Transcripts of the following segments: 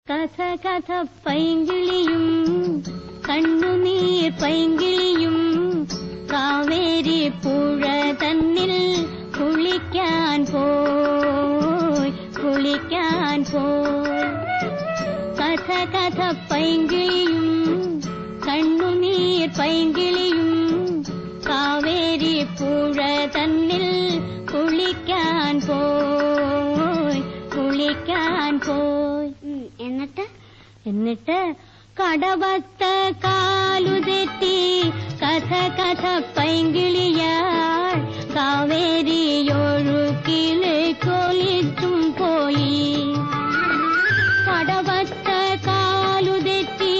കഥ കഥ പൈങ്കിളിയും കണ്ണുനീർ പൈങ്കിളിയും കാവേരി പുഴ തന്നിൽ കുളിക്കാൻ പോയി കഥ കഥ പൈങ്കിളിയും കണ്ണുനീർ പൈങ്കിളിയും കാവേരി പുഴ തന്നിൽ കുളിക്കാൻ പോയി എന്നിട്ട് കടവത്ത് കാലുതെറ്റി കഥ കഥ പൈങ്കിളിയാൾ കാവേരിയൊഴുക്കിലേക്കൊലിച്ചും പോയി. കടവത്ത് കാലുതെറ്റി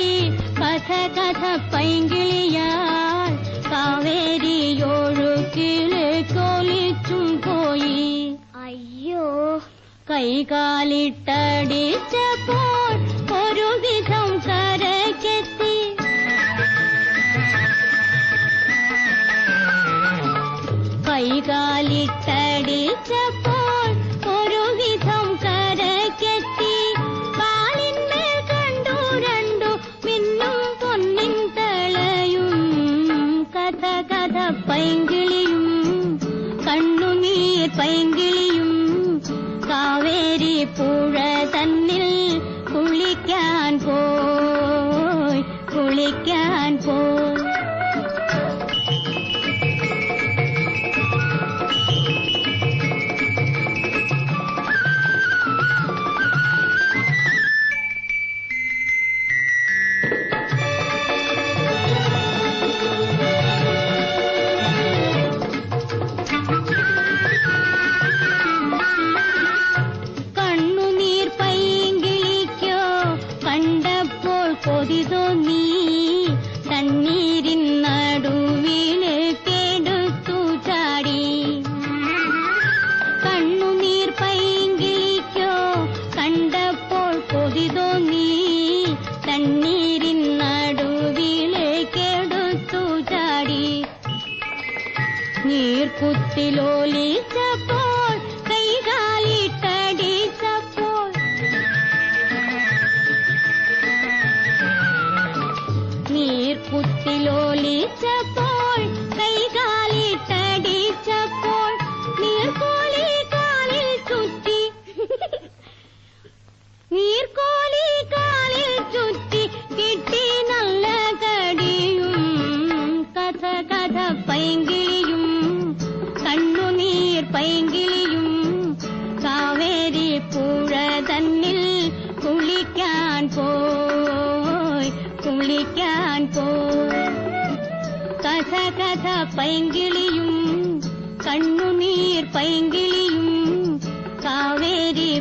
കഥ കഥ പൈങ്കിളിയാൾ കാവേരിയൊഴുക്കിലേക്കൊലിച്ചും പോയി. അയ്യോ, കൈകാലിട്ടടിച്ചപ്പോൾ ഒരുവിധം കരക്കെത്തി. കൈകാലിട്ടടിച്ചപ്പോൾ ഒരുവിധം കരക്കെത്തി. കാലിന്മേൽ കണ്ടു രണ്ടു മിന്നും പൊന്നിൻ തളയും. കഥ കഥ പൈങ്കിളിയും കണ്ണുനീർ പൈങ്കിളിയും കാവേരി പുഴ തന്നിൽ കുളിക്കാൻ പോയി. കണ്ണുനീർ പൈങ്കിളിക്കോ കണ്ടപ്പോൾ കൊതി തോന്നി. തണ്ണീരിൻ നടുവിലേക്കെടുത്തു ചാടി. കണ്ണുനീർ പൈങ്കിളിക്കോ കണ്ടപ്പോൾ കൊതി തോന്നി. തണ്ണീരിൻ നടുവിലേക്കെടുത്തു ചാടി. നീർക്കുത്തിലോലിച്ചപ്പോൾ കൈകാലിട്ടടിച്ചപ്പോൾ നീർക്കുത്തിലോലിച്ചപ്പോൾ കൈകാലിട്ടടിച്ചപ്പോൾ നീർക്കോലി കാലിൽ ചുറ്റി. നീർക്കോലി കാലിൽ ചുറ്റി കിട്ടി നല്ല കടിയും. കഥ കഥ പൈങ്കിളിയും കണ്ണുനീർ പൈങ്കിളിയും കാവേരി പുഴ തന്നിൽ കുളിക്കാൻ പോയി. കഥ കഥ പൈങ്കിളിയും കണ്ണുനീർ പൈങ്കിളിയും കാവേരി